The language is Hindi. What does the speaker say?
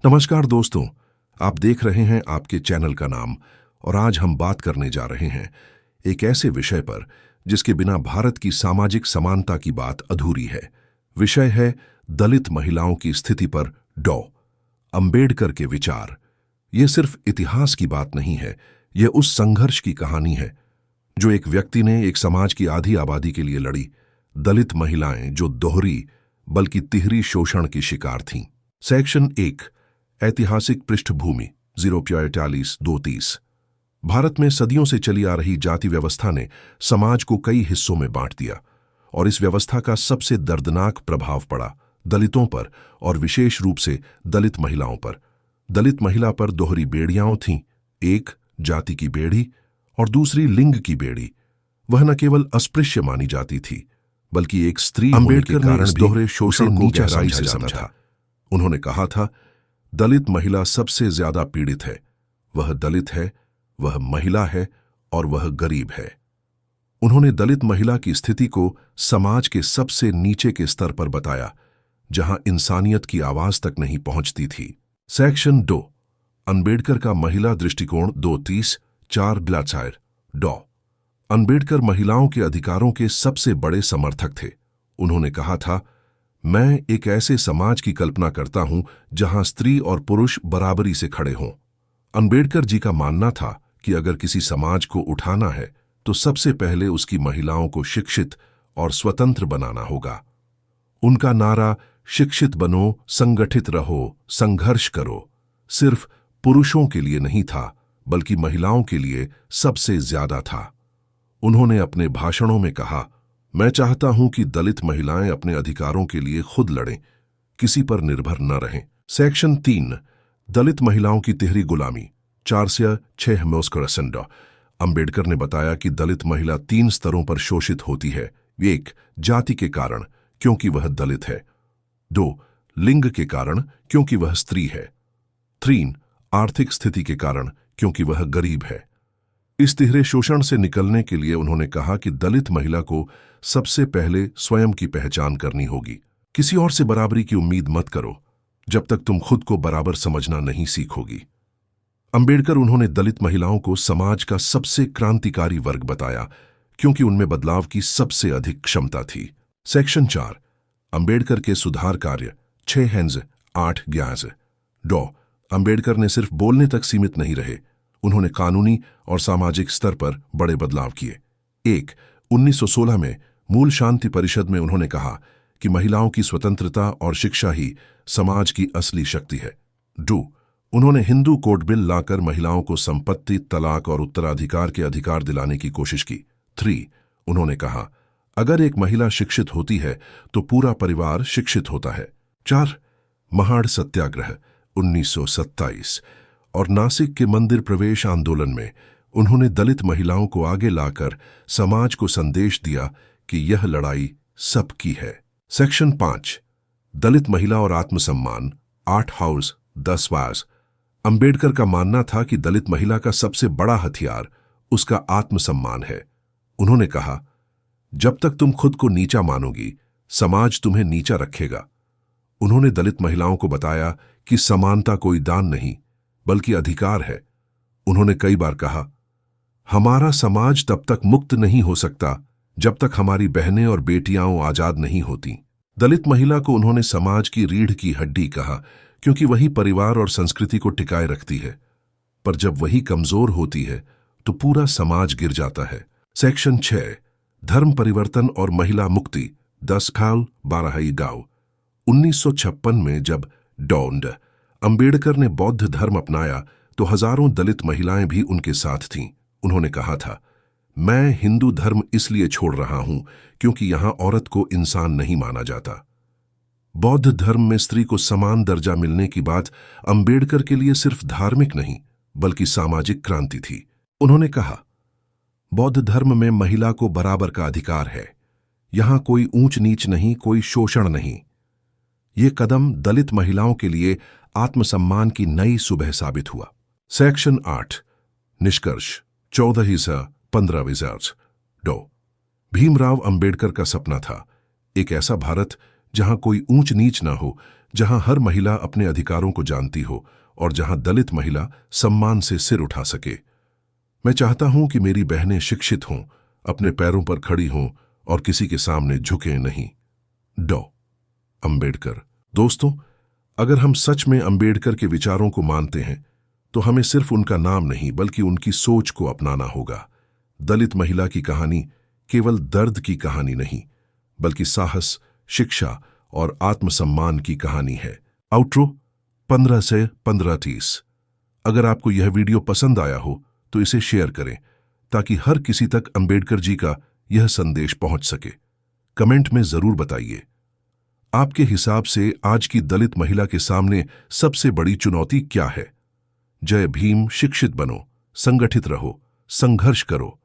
नमस्कार दोस्तों, आप देख रहे हैं आपके चैनल का नाम और आज हम बात करने जा रहे हैं एक ऐसे विषय पर जिसके बिना भारत की सामाजिक समानता की बात अधूरी है। विषय है दलित महिलाओं की स्थिति पर डॉ. अंबेडकर के विचार। ये सिर्फ इतिहास की बात नहीं है, यह उस संघर्ष की कहानी है जो एक व्यक्ति ने एक समाज की आधी आबादी के लिए लड़ी। दलित महिलाएं जो दोहरी बल्कि तिहरी शोषण की शिकार थीं। सेक्शन 1, ऐतिहासिक पृष्ठभूमि 042-230। भारत में सदियों से चली आ रही जाति व्यवस्था ने समाज को कई हिस्सों में बांट दिया और इस व्यवस्था का सबसे दर्दनाक प्रभाव पड़ा दलितों पर और विशेष रूप से दलित महिलाओं पर। दलित महिला पर दोहरी बेड़ियां थीं, एक जाति की बेड़ी और दूसरी लिंग की बेड़ी। वह न केवल अस्पृश्य मानी जाती थी बल्कि एक स्त्री होने के कारण दोहरे शोषण को गहराई से समझा। उन्होंने कहा था, दलित महिला सबसे ज्यादा पीड़ित है। वह दलित है, वह महिला है और वह गरीब है। उन्होंने दलित महिला की स्थिति को समाज के सबसे नीचे के स्तर पर बताया, जहां इंसानियत की आवाज तक नहीं पहुंचती थी। सेक्शन 2, अंबेडकर का महिला दृष्टिकोण 230-4 ब्लैचायर। डॉ. अंबेडकर महिलाओं के अधिकारों के सबसे बड़े समर्थक थे। उन्होंने कहा था, मैं एक ऐसे समाज की कल्पना करता हूं जहां स्त्री और पुरुष बराबरी से खड़े हों। अंबेडकर जी का मानना था कि अगर किसी समाज को उठाना है तो सबसे पहले उसकी महिलाओं को शिक्षित और स्वतंत्र बनाना होगा। उनका नारा शिक्षित बनो, संगठित रहो, संघर्ष करो सिर्फ पुरुषों के लिए नहीं था बल्कि महिलाओं के लिए सबसे ज्यादा था। उन्होंने अपने भाषणों में कहा, मैं चाहता हूं कि दलित महिलाएं अपने अधिकारों के लिए खुद लड़ें, किसी पर निर्भर न रहें। सेक्शन 3, दलित महिलाओं की तिहरी गुलामी 4 से 6 मोस्करसंडा। अंबेडकर ने बताया कि दलित महिला 3 स्तरों पर शोषित होती है। 1, जाति के कारण क्योंकि वह दलित है। 2, लिंग के कारण क्योंकि वह स्त्री है। 3, आर्थिक स्थिति के कारण क्योंकि वह गरीब है। इस तिहरे शोषण से निकलने के लिए उन्होंने कहा कि दलित महिला को सबसे पहले स्वयं की पहचान करनी होगी। किसी और से बराबरी की उम्मीद मत करो जब तक तुम खुद को बराबर समझना नहीं सीखोगी। अंबेडकर उन्होंने दलित महिलाओं को समाज का सबसे क्रांतिकारी वर्ग बताया क्योंकि उनमें बदलाव की सबसे अधिक क्षमता थी। सेक्शन 4, अंबेडकर के सुधार कार्य 6-8-11। डॉ. अंबेडकर ने सिर्फ बोलने तक सीमित नहीं रहे, उन्होंने कानूनी और सामाजिक स्तर पर बड़े बदलाव किए। 1, 1916 में मूल शांति परिषद में उन्होंने कहा कि महिलाओं की स्वतंत्रता और शिक्षा ही समाज की असली शक्ति है। 2, उन्होंने हिंदू कोड बिल लाकर महिलाओं को संपत्ति, तलाक और उत्तराधिकार के अधिकार दिलाने की कोशिश की। 3, उन्होंने कहा, अगर एक महिला शिक्षित होती है तो पूरा परिवार शिक्षित होता है। 4, महाड़ सत्याग्रह 1927 और नासिक के मंदिर प्रवेश आंदोलन में उन्होंने दलित महिलाओं को आगे लाकर समाज को संदेश दिया कि यह लड़ाई सबकी है। सेक्शन 5, दलित महिला और आत्मसम्मान 8 हाउस 10 वाज। अंबेडकर का मानना था कि दलित महिला का सबसे बड़ा हथियार उसका आत्मसम्मान है। उन्होंने कहा, जब तक तुम खुद को नीचा मानोगी, समाज तुम्हें नीचा रखेगा। उन्होंने दलित महिलाओं को बताया कि समानता कोई दान नहीं बल्कि अधिकार है। उन्होंने कई बार कहा, हमारा समाज तब तक मुक्त नहीं हो सकता जब तक हमारी बहनें और बेटियां आजाद नहीं होती। दलित महिला को उन्होंने समाज की रीढ़ की हड्डी कहा क्योंकि वही परिवार और संस्कृति को टिकाए रखती है, पर जब वही कमजोर होती है तो पूरा समाज गिर जाता है। सेक्शन 6, धर्म परिवर्तन और महिला मुक्ति 10-12 गांव। 1956 में जब डॉ. अंबेडकर ने बौद्ध धर्म अपनाया तो हजारों दलित महिलाएं भी उनके साथ थीं। उन्होंने कहा था, मैं हिंदू धर्म इसलिए छोड़ रहा हूं क्योंकि यहां औरत को इंसान नहीं माना जाता। बौद्ध धर्म में स्त्री को समान दर्जा मिलने की बात अंबेडकर के लिए सिर्फ धार्मिक नहीं बल्कि सामाजिक क्रांति थी। उन्होंने कहा, बौद्ध धर्म में महिला को बराबर का अधिकार है, यहां कोई ऊंच नीच नहीं, कोई शोषण नहीं। ये कदम दलित महिलाओं के लिए आत्मसम्मान की नई सुबह साबित हुआ। सेक्शन 8, निष्कर्ष 14-15 डॉ. भीमराव अंबेडकर का सपना था एक ऐसा भारत जहां कोई ऊंच नीच ना हो, जहां हर महिला अपने अधिकारों को जानती हो और जहां दलित महिला सम्मान से सिर उठा सके। मैं चाहता हूं कि मेरी बहनें शिक्षित हों, अपने पैरों पर खड़ी हों और किसी के सामने झुके नहीं। डॉ. अंबेडकर। दोस्तों, अगर हम सच में अंबेडकर के विचारों को मानते हैं तो हमें सिर्फ उनका नाम नहीं बल्कि उनकी सोच को अपनाना होगा। दलित महिला की कहानी केवल दर्द की कहानी नहीं बल्कि साहस, शिक्षा और आत्मसम्मान की कहानी है। आउट्रो 15 से 15:30। अगर आपको यह वीडियो पसंद आया हो तो इसे शेयर करें ताकि हर किसी तक अंबेडकर जी का यह संदेश पहुंच सके। कमेंट में जरूर बताइए, आपके हिसाब से आज की दलित महिला के सामने सबसे बड़ी चुनौती क्या है? जय भीम। शिक्षित बनो, संगठित रहो, संघर्ष करो।